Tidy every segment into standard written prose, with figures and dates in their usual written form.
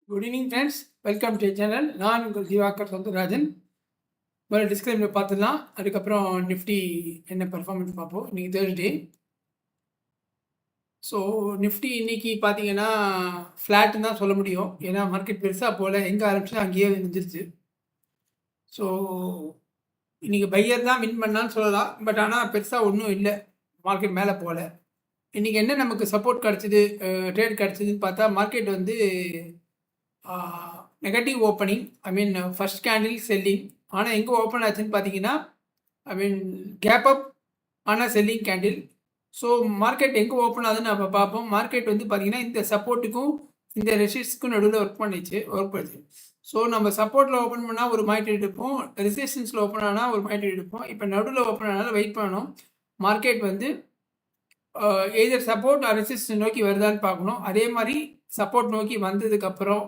Good evening friends, welcome to channel. நான் உங்கள் திவாகர் சௌந்தரராஜன். முதல்ல டிஸ்கிளைமர் பார்த்துடலாம், அதுக்கப்புறம் நிஃப்டி என்ன பெர்ஃபார்மன்ஸ் பார்ப்போம். இன்றைக்கி தேர்ஸ்டே. ஸோ நிஃப்டி இன்றைக்கி பார்த்தீங்கன்னா ஃப்ளாட்டுன்னு தான் சொல்ல முடியும். ஏன்னா மார்க்கெட் பெருசாக போகல, எங்கே ஆரம்பிச்சு அங்கேயே நின்றுச்சு. ஸோ இன்றைக்கி பையர் தான் வின் பண்ணான்னு சொல்லலாம். பட் ஆனால் பெருசாக ஒன்றும் இல்லை, மார்க்கெட் மேலே போகல. இன்றைக்கி என்ன நமக்கு சப்போர்ட் கிடச்சிது, ட்ரேட் கிடச்சிதுன்னு பார்த்தா மார்க்கெட் வந்து நெகட்டிவ் ஓப்பனிங். ஐ மீன் ஃபர்ஸ்ட் கேண்டில் செல்லிங். ஆனால் எங்கே ஓப்பன் ஆச்சுன்னு பார்த்தீங்கன்னா, ஐ மீன் கேப் அப் ஆனால் செல்லிங் கேண்டில். ஸோ மார்க்கெட் எங்கே ஓப்பன் ஆகுதுன்னு நம்ம பார்ப்போம். மார்க்கெட் வந்து பார்த்தீங்கன்னா இந்த சப்போர்ட்டுக்கும் இந்த ரெசிஸ்டன்ஸ்க்கும் நடுவில் ஒர்க் பண்ணுச்சு. ஸோ நம்ம சப்போர்ட்டில் ஓப்பன் பண்ணால் ஒரு மாதிரி எடுப்போம், ரெசிஸ்டன்ஸில் ஓப்பன் ஆனால் ஒரு மாதிரி எடுப்போம். இப்போ நடுவில் ஓப்பன் ஆனாலும் வெயிட் பண்ணணும். மார்க்கெட் வந்து எய்தர் சப்போர்ட் ரெசிஸ்டன்ஸ் நோக்கி வருதான்னு பார்க்கணும். அதே மாதிரி சப்போர்ட் நோக்கி வந்ததுக்கப்புறம்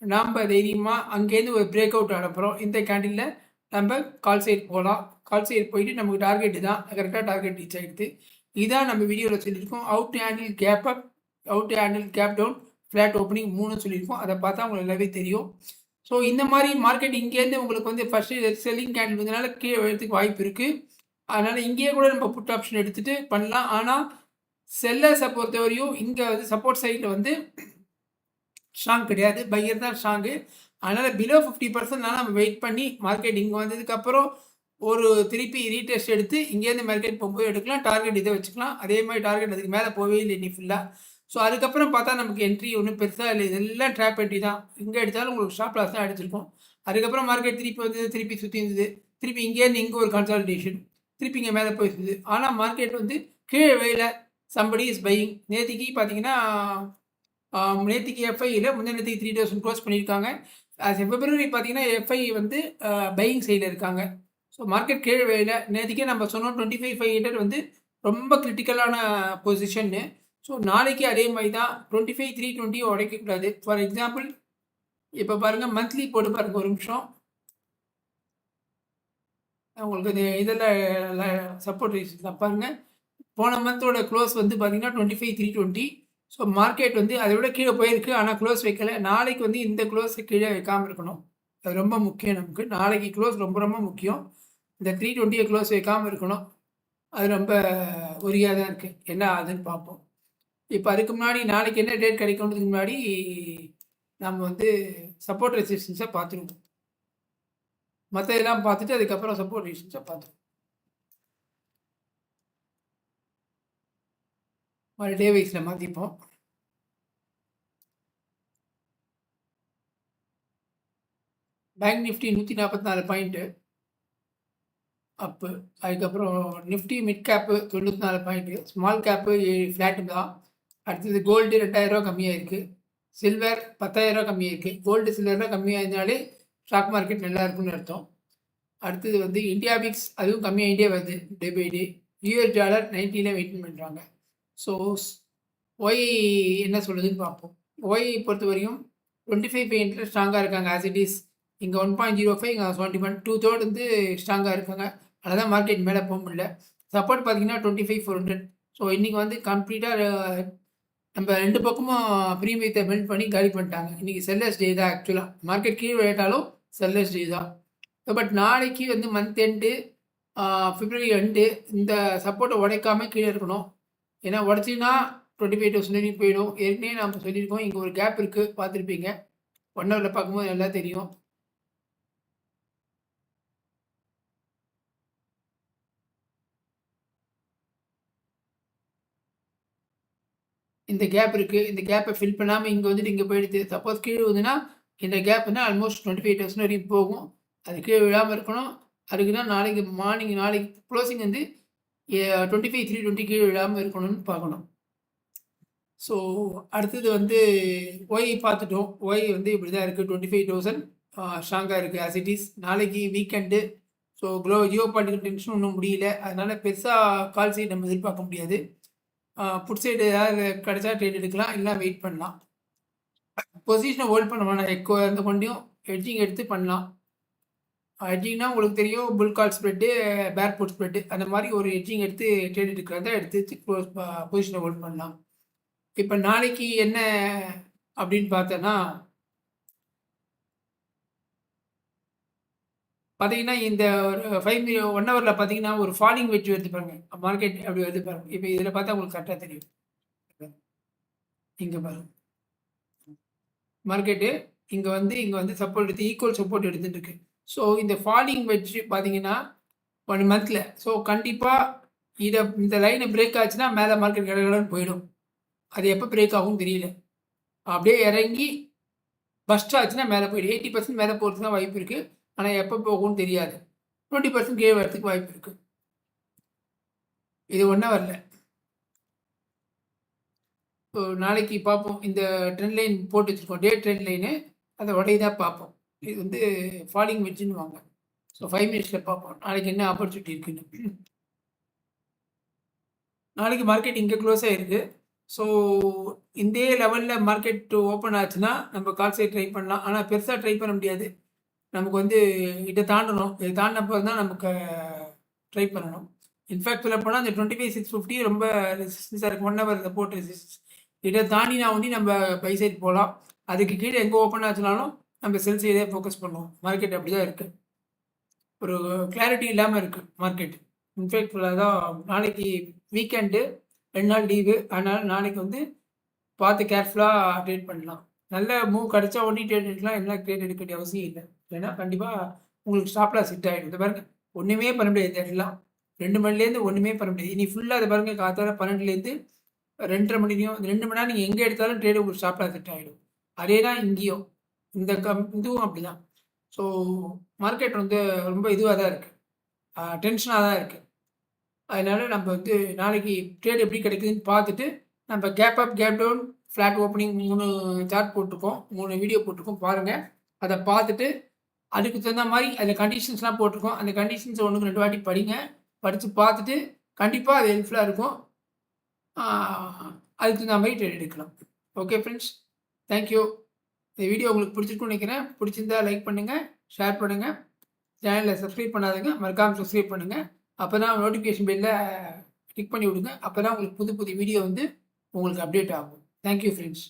நம்ம தைரியமாக அங்கேருந்து ஒரு பிரேக் அவுட் அனுப்புகிறோம். இந்த கேண்டிலில் நம்ம கால் சைடு போகலாம். கால் சைடு போயிட்டு நமக்கு டார்கெட்டு தான், கரெக்டாக டார்கெட் ரீச் ஆகிடுது. இதான் நம்ம வீடியோவில் சொல்லியிருக்கோம். Out handle gap up, out handle gap down, flat opening 3 சொல்லியிருக்கோம். அதை பார்த்தா உங்களுக்கு எல்லாமே தெரியும். ஸோ இந்த மாதிரி மார்க்கெட் இங்கேருந்து உங்களுக்கு வந்து ஃபஸ்ட்டு செல்லிங் கேண்டில் வந்ததுனால கீழே வரதுக்கு வாய்ப்பு இருக்குது. அதனால் இங்கேயே கூட நம்ம புட் ஆப்ஷன் எடுத்துகிட்டு பண்ணலாம். ஆனால் செல்லர்ஸை பொறுத்தவரையும் இங்கே வந்து சப்போர்ட் சைடில் வந்து ஸ்ட்ராங் கிடையாது, பையர் தான் ஸ்ட்ராங்கு. அதனால் பிலோ 50% நம்ம வெயிட் பண்ணி மார்க்கெட் இங்கே வந்ததுக்கப்புறம் ஒரு திருப்பி ரீடெஸ்ட் எடுத்து இங்கேருந்து மார்க்கெட் போகும்போது எடுக்கலாம். டார்கெட் இதை வச்சுக்கலாம். அதே மாதிரி டார்கெட் அதுக்கு மேலே போகவே இல்லை நீ ஃபுல்லாக. ஸோ அதுக்கப்புறம் பார்த்தா நமக்கு என்ட்ரி ஒன்றும் பெருசாக இல்லை, இதெல்லாம் ட்ராப் என்ட்ரி தான். இங்கே எடுத்தாலும் உங்களுக்கு ஸ்டாப் லாஸ் தான் அடிச்சிருக்கும். அதுக்கப்புறம் மார்க்கெட் திருப்பி வந்து திருப்பி சுற்றி இருந்தது. திருப்பி இங்கேருந்து இங்கே ஒரு கன்சாலிடேஷன், திருப்பி இங்கே மேலே போயிருந்தது. ஆனால் மார்க்கெட் வந்து கீழே வேலை சம்படி இஸ் பையிங். நேற்றுக்கு பார்த்தீங்கன்னா நேற்றுக்கு எஃப்ஐயில் முந்தினத்துக்கு 3000 க்ளோஸ் பண்ணியிருக்காங்க. பிப்ரவரி பார்த்தீங்கன்னா எஃப்ஐ வந்து பையிங் சைடில் இருக்காங்க. ஸோ மார்க்கெட் கீழே வேலை. நேற்றுக்கே நம்ம சொன்னோம் 25,500 வந்து ரொம்ப கிரிட்டிக்கலான பொசிஷன்னு. ஸோ நாளைக்கு அதே மாதிரி தான் 25,320 உடைக்கக்கூடாது. ஃபார் எக்ஸாம்பிள் இப்போ பாருங்கள், மந்த்லி போட்டு பாருங்கள் ஒரு நிமிஷம். உங்களுக்கு இது இதில் சப்போர்ட் ரேஷன் பாருங்கள். போன மந்தோட க்ளோஸ் வந்து பார்த்தீங்கன்னா 25,320. ஸோ மார்க்கெட் வந்து அதை விட கீழே போயிருக்கு, ஆனால் க்ளோஸ் வைக்கல. நாளைக்கு வந்து இந்த க்ளோஸை கீழே வைக்காமல் இருக்கணும். அது ரொம்ப முக்கியம் நமக்கு. நாளைக்கு க்ளோஸ் ரொம்ப ரொம்ப முக்கியம். இந்த 320 க்ளோஸ் வைக்காமல் இருக்கணும். அது ரொம்ப உரியாக தான் இருக்குது. என்ன ஆகுதுன்னு பார்ப்போம். இப்போ அதுக்கு முன்னாடி நாளைக்கு என்ன டேட் கிடைக்கும்ன்றதுக்கு முன்னாடி நம்ம வந்து சப்போர்ட் ரெசிஸ்டன்ஸை பார்த்துருவோம். மற்ற இதெல்லாம் பார்த்துட்டு அதுக்கப்புறம் சப்போர்ட் ரெசிஸ்டன்ஸை பார்த்துருவோம். டே வைஸில் மாற்றிப்போம். பேங்க் நிஃப்டி 144 பாயிண்ட்டு அப்பு. அதுக்கப்புறம் Nifty mid gap 94 point, small gap flat தான். அடுத்தது கோல்டு 2000 கம்மியாக இருக்குது, சில்வர் 10,000 கம்மியாக இருக்குது. கோல்டு சில்வர்லாம் கம்மியாக இருந்தாலே ஸ்டாக் மார்க்கெட் நல்லா இருக்குன்னு அர்த்தம். அடுத்தது வந்து இந்தியா பிக்ஸ், அதுவும் கம்மியாகிட்டே வருது day by day. US dollar 90 wait பண்ணுறாங்க. ஸோ ஒய் என்ன சொல்லுதுன்னு பார்ப்போம். ஒய் பொறுத்த வரையும் 25,500 ஸ்ட்ராங்காக இருக்காங்க ஆஸ் இட் இஸ். இங்கே 1.05, இங்கே 71, 2/3 வந்து ஸ்ட்ராங்காக இருக்காங்க. அதனால் தான் மார்க்கெட் மேலே போக முடியல. சப்போர்ட் பார்த்தீங்கன்னா 25,400. ஸோ இன்றைக்கி வந்து கம்ப்ளீட்டாக நம்ம ரெண்டு பக்கமும் ப்ரீமியத்தை பில்ட் பண்ணி காலி பண்ணிட்டாங்க. இன்றைக்கி செல்லர்ஸ் டே தான். ஆக்சுவலாக மார்க்கெட் கீழே விளையாட்டாலும் செல்லர்ஸ் டே தான். பட் நாளைக்கு வந்து மந்த் எண்டு, பிப்ரவரி எண்டு, இந்த சப்போர்ட்டை உடைக்காமல் கீழே இருக்கணும். ஏன்னா உடச்சின்னா 25,000 போயிடும். ஏற்கனவே நம்ம சொல்லியிருக்கோம், இங்கே ஒரு கேப் இருக்குது, பார்த்துருப்பீங்க. 1 ஹவரில் பார்க்கும்போது நல்லா தெரியும். இந்த கேப் இருக்குது. இந்த கேப்பை ஃபில் பண்ணாமல் இங்கே வந்துட்டு இங்கே போயிடுது. சப்போஸ் கீழே வந்துன்னா இந்த கேப் வந்து ஆல்மோஸ்ட் 25,000 வரைக்கும் போகும். அது கீழே விழாமல் இருக்கணும். அதுக்கு தான் நாளைக்கு மார்னிங், நாளைக்கு க்ளோசிங் வந்து 25,320 கீழே விழாமல் இருக்கணும்னு பார்க்கணும். ஸோ அடுத்தது வந்து ஒய் பார்த்துட்டோம். ஒய் வந்து இப்படி தான் இருக்குது. 25,000 ஸ்ட்ராங்காக இருக்குது ஆஸ் இட் இஸ். நாளைக்கு weekend. So Jio political tension ஒன்றும் முடியல. அதனால் பெருசாக கால் சைடு நம்ம எதிர்பார்க்க முடியாது. புட் சைடு ஏதாவது கிடச்சா ட்ரேட் எடுக்கலாம், இல்லை வெயிட் பண்ணலாம். பொசிஷனை ஹோல்ட் பண்ண வேணாம். எக்கோ அந்த கொண்டையும் ஹெட்ஜிங் எடுத்து பண்ணலாம். ஹெட்ஜிங்னா உங்களுக்கு தெரியும், புல் கால் ஸ்ப்ரெட்டு, பேர் புட் ஸ்ப்ரெட்டு, அந்த மாதிரி ஒரு ஹெட்ஜிங் எடுத்து ட்ரேட் எடுக்கிறத எடுத்து பொசிஷனை ஹோல்ட் பண்ணலாம். இப்போ நாளைக்கு என்ன அப்படின்னு பார்த்தோன்னா, பார்த்தீங்கன்னா, இந்த ஒரு 1 ஹவர்ல பார்த்தீங்கன்னா, ஒரு ஃபாலிங் வெட்ஜ் வருது பாருங்க. மார்க்கெட் அப்படி வருது பாருங்க. இப்ப இதில பார்த்தா உங்களுக்கு கரெக்ட்டா தெரியும். இங்க பாருங்க. மார்க்கெட்டு இங்க வந்து சப்போர்ட் எடுத்து ஈக்குவல் சப்போர்ட் எடுத்துட்டு இருக்கு. ஸோ இந்த ஃபாலிங் வெட்ஜ் பார்த்தீங்கன்னா, 1 மந்த்ல. ஸோ கண்டிப்பா இந்த லைன பிரேக் ஆச்சுன்னா, மேல மார்க்கெட் கடகடன்னு போயிடும். அது எப்ப பிரேக் ஆகும்னு தெரியல. அப்படியே இறங்கி பஸ்ட் ஆச்சுன்னா மேல போயிடும். 80% மேல போறதுக்கு தான் வாய்ப்பு இருக்கு. ஆனா எப்ப போகும்னு தெரியாது. 20% கீழ வரதுக்கு வாய்ப்பு இருக்கு. இது 1 ஹவர்ல. இப்போ நாளைக்கு பார்ப்போம். இந்த ட்ரெண்ட் லைன் போட்டு வச்சிருக்கோம். டே ட்ரெண்ட் லைனு. அத உடையுதா பார்ப்போம். இது வந்து ஃபாலிங் வெட்ஜ்ன்னுவாங்க. ஸோ 5 மினிட்ஸ்ல பார்ப்போம். நாளைக்கு என்ன ஆப்பர்ச்சுனிட்டி இருக்குன்னு. நாளைக்கு மார்க்கெட் இங்க க்ளோஸ் ஆயிருக்கு. ஸோ இதே லெவல்ல மார்க்கெட் ஓப்பன் ஆச்சுன்னா, நம்ம கால் சைட் ட்ரை பண்ணலாம். ஆனா பெருசா ட்ரை பண்ண முடியாது. நமக்கு வந்து இத தாண்டணும். இத தாண்டுனப்ப தான் நமக்கு ட்ரை பண்ணணும். இன்ஃபாக்ட் சொல்லப்போனா அந்த 25,650 ரொம்ப ரெசிஸ்டன்ஸா இருக்கு. 1 ஹவர் சப்போர்ட் ரெசிஸ்டன்ஸ். இத தாண்டினா ஒண்டி நம்ம பை சைட் போலாம். அதுக்கு கீழ எங்க ஓப்பன் ஆச்சுனாலும் நம்ம செல் சைடே ஃபோக்கஸ் பண்ணுவோம். மார்க்கெட் அப்படிதான் இருக்கு. ஒரு கிளாரிட்டி இல்லாம இருக்கு மார்க்கெட். இன்ஃபாக்ட் அதான் நாளைக்கு வீக்கெண்டு 2 நாள் லீவு. அதனால நாளைக்கு வந்து பார்த்து கேர்ஃபுல்லா ட்ரேட் பண்ணலாம். நல்ல மூவ் கிடைச்சா ஒடனே ட்ரேட் எடுக்கலாம். இல்லைனா ட்ரேட் எடுக்க வேண்டிய அவசியம் இல்ல. ஏன்னா கண்டிப்பா உங்களுக்கு ஸ்டாப் லாஸ் ஹிட் ஆயிடும். இத பாருங்க. ஒண்ணுமே பண்ண முடியாது இந்த இடத்துலலாம். 2 மணிலேருந்து ஒண்ணுமே பண்ண முடியாது. இனி ஃபுல்லா இத பாருங்க காத்தால 12லேருந்து 2:30 மணி வரையும் 2 மணி நேரம் நீங்க எங்க எடுத்தாலும் ட்ரேட் உங்களுக்கு ஸ்டாப் லாஸ் ஹிட் ஆயிடும். அதே தான் இங்கேயும். இதுவும் அப்படிதான். ஸோ மார்க்கெட் வந்து ரொம்ப இதுவா தான் இருக்கு. டென்ஷனா தான் இருக்கு. அதனால நம்ம வந்து நாளைக்கு ட்ரேட் எப்படி கிடைக்குதுன்னு பார்த்துட்டு, நம்ம gap up, gap down, flat opening 3 chart போட்டிருக்கோம். 3 வீடியோ போட்டிருக்கோம் பாருங்க. அத பார்த்துட்டு, அதுக்கு தகுந்த மாரி அதில கண்டிஷன்ஸ்லாம் போட்டிருக்கோம். அந்த கண்டிஷன்ஸ 1க்கு 2 வாட்டி படிங்க. படிச்சு பார்த்துட்டு, கண்டிப்பா அது ஹெல்ப்ஃபுல்லா இருக்கும். ஆ அதுக்கு தகுந்த மாரி ட்ரேட் எடுக்கலாம். Okay friends. Thank you. இந்த வீடியோ உங்களுக்கு பிடிச்சிருக்கும்னு நினைக்கிறேன். பிடிச்சிருந்தா லைக் பண்ணுங்க, ஷேர் பண்ணுங்க. சேனல சப்ஸ்கிரைப் பண்ணாதவங்க மறக்காம சப்ஸ்கிரைப் பண்ணுங்க. அப்பதான் நோட்டிஃபிகேஷன் பெல்ல கிளிக் பண்ணி விடுங்க. அப்பதான் உங்களுக்கு புது புது வீடியோ வந்து உங்களுக்கு அப்டேட் ஆகும். Thank you friends.